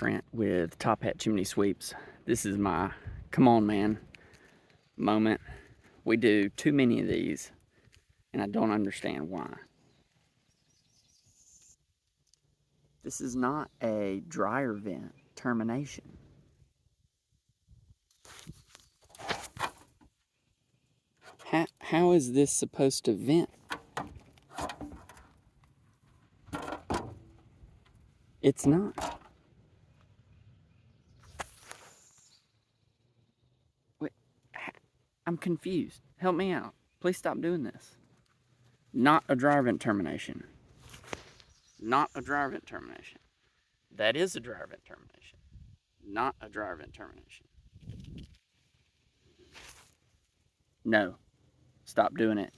Trent with Top Hat Chimney Sweeps. This is my come on man moment. We do too many of these and I don't understand why. This is not a dryer vent termination. How is this supposed to vent? It's not. Wait, I'm confused. Help me out. Please stop doing this. Not a dryer vent termination. Not a dryer vent termination. That is a dryer vent termination. Not a dryer vent termination. No. Stop doing it.